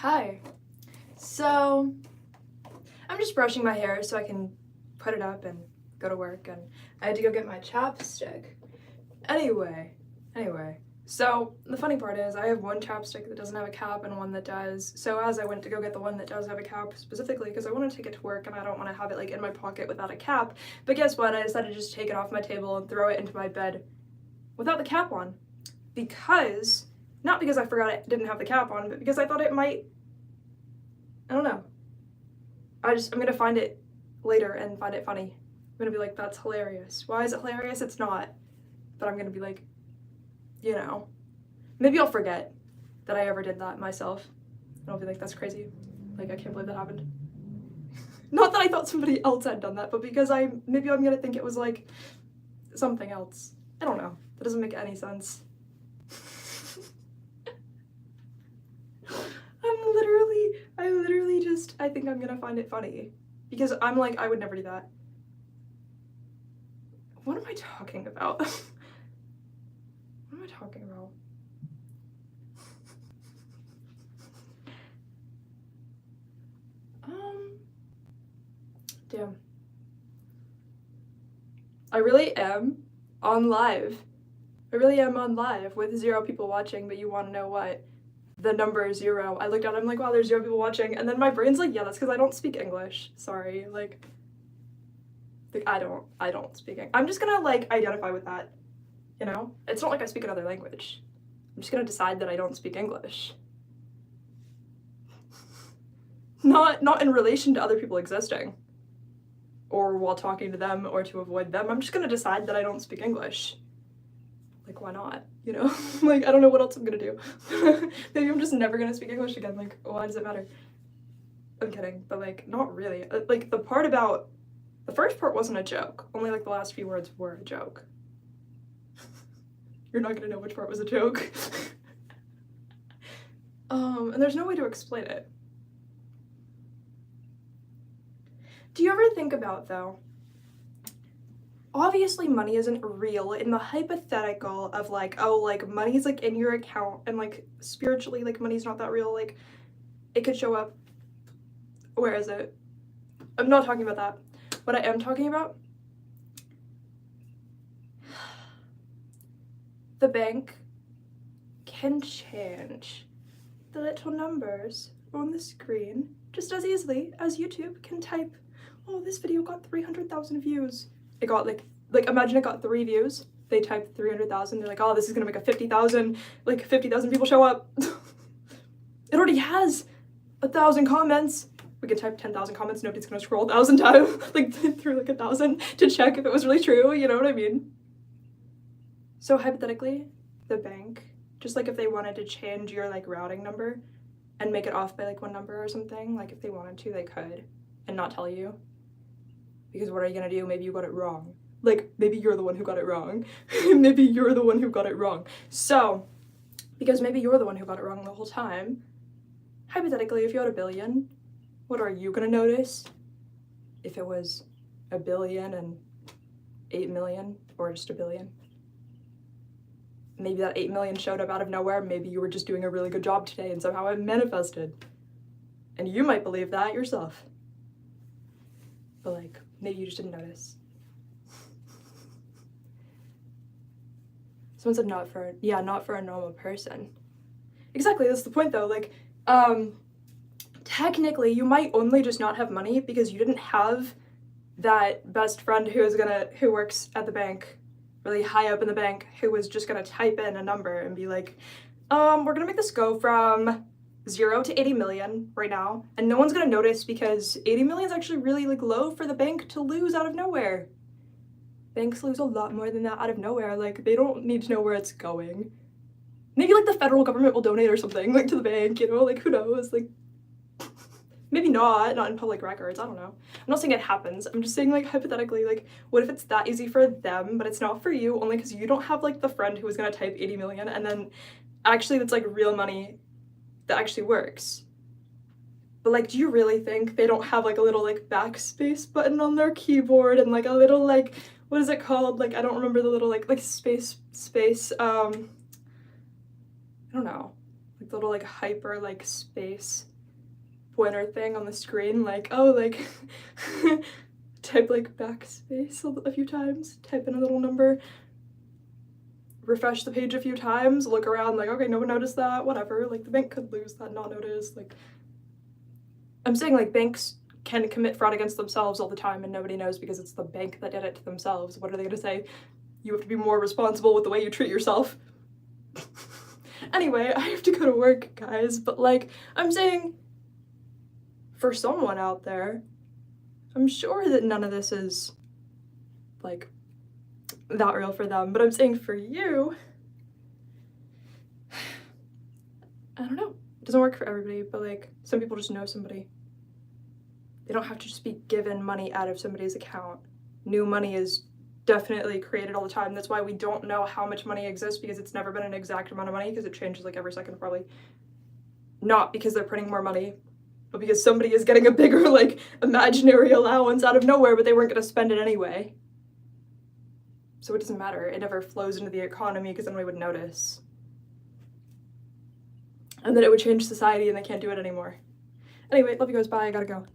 Hi. So, I'm just brushing my hair so I can put it up and go to work, and I had to go get my chapstick. Anyway, so the funny part is I have one chapstick that doesn't have a cap and one that does. So as I went to go get the one that does have a cap, specifically because I want to take it to work and I don't want to have it like in my pocket without a cap, but guess what? I decided to just take it off my table and throw it into my bed without the cap on. Because, not because I forgot it didn't have the cap on, but because I thought it might, I don't know. I'm gonna find it later and find it funny. I'm gonna be like, that's hilarious. Why is it hilarious? It's not. But I'm gonna be like, you know, maybe I'll forget that I ever did that myself. And I'll be like, that's crazy. Like, I can't believe that happened. Not that I thought somebody else had done that, but because maybe I'm gonna think it was like something else. I don't know. That doesn't make any sense. I think I'm gonna find it funny. Because I'm like, I would never do that. What am I talking about? What am I talking about? Damn. I really am on live. I really am on live with 0 people watching, but you want to know what? The number 0. I looked at it, I'm like, wow, there's 0 people watching, and then my brain's like, yeah, that's because I don't speak English. Sorry, like I don't speak English. I'm just gonna like identify with that, you know? It's not like I speak another language. I'm just gonna decide that I don't speak English. Not in relation to other people existing, or while talking to them, or to avoid them. I'm just gonna decide that I don't speak English. Like, why not? You know? Like, I don't know what else I'm gonna do. Maybe I'm just never gonna speak English again. Like, why does it matter? I'm kidding, but like, not really. Like, the first part wasn't a joke. Only like the last few words were a joke. You're not gonna know which part was a joke. And there's no way to explain it. Do you ever think about, though, obviously money isn't real in the hypothetical of like, oh, like money's like in your account and like spiritually like money's not that real, like it could show up. Where is it? I'm not talking about that. What I am talking about, the bank can change the little numbers on the screen just as easily as YouTube can type, oh, this video got 300,000 views. It got like imagine it got 3 views. They typed 300,000. They're like, oh, this is gonna make a 50,000, like 50,000 people show up. It already has 1,000 comments. We could type 10,000 comments. Nobody's gonna scroll 1,000 times, like through like 1,000 to check if it was really true. You know what I mean? So hypothetically, the bank, just like if they wanted to change your like routing number and make it off by like 1 number or something, like if they wanted to, they could, and not tell you. Because what are you gonna do? Maybe you got it wrong. Like, maybe you're the one who got it wrong. Maybe you're the one who got it wrong. So, because maybe you're the one who got it wrong the whole time, hypothetically, if you had 1 billion, what are you gonna notice? If it was 1 billion and 8 million, or just 1 billion? Maybe that 8 million showed up out of nowhere. Maybe you were just doing a really good job today and somehow it manifested. And you might believe that yourself. But like, maybe you just didn't notice. Someone said not for a normal person. Exactly, that's the point though. Like, technically you might only just not have money because you didn't have that best friend who works at the bank, really high up in the bank, who was just gonna type in a number and be like, we're gonna make this go from 0 to 80 million right now, and no one's gonna notice because 80 million is actually really like low for the bank to lose out of nowhere. Banks lose a lot more than that out of nowhere. Like, they don't need to know where it's going. Maybe like the federal government will donate or something like to the bank, you know, like who knows, like maybe not in public records, I don't know. I'm not saying it happens, I'm just saying like hypothetically, like what if it's that easy for them but it's not for you, only because you don't have like the friend who was gonna type 80 million and then actually that's like real money that actually works. But like, do you really think they don't have like a little like backspace button on their keyboard and like a little like, what is it called? Like, I don't remember the little like space, I don't know, like the little like hyper like space pointer thing on the screen, like, oh, like, type like backspace a few times, type in a little number, refresh the page a few times, look around like, okay, no one noticed that, whatever. Like, the bank could lose that, not notice. Like, I'm saying, like, banks can commit fraud against themselves all the time and nobody knows because it's the bank that did it to themselves. What are they gonna say? You have to be more responsible with the way you treat yourself. Anyway, I have to go to work, guys, but like, I'm saying, for someone out there, I'm sure that none of this is, like, that real for them, but I'm saying for you, I don't know. It doesn't work for everybody, but like, some people just know somebody. They don't have to just be given money out of somebody's account. New money is definitely created all the time. That's why we don't know how much money exists, because it's never been an exact amount of money, because it changes like every second probably. Not because they're printing more money, but because somebody is getting a bigger like imaginary allowance out of nowhere, but they weren't gonna spend it anyway. So it doesn't matter. It never flows into the economy because then we would notice. And then it would change society and they can't do it anymore. Anyway, love you guys, bye, I gotta go.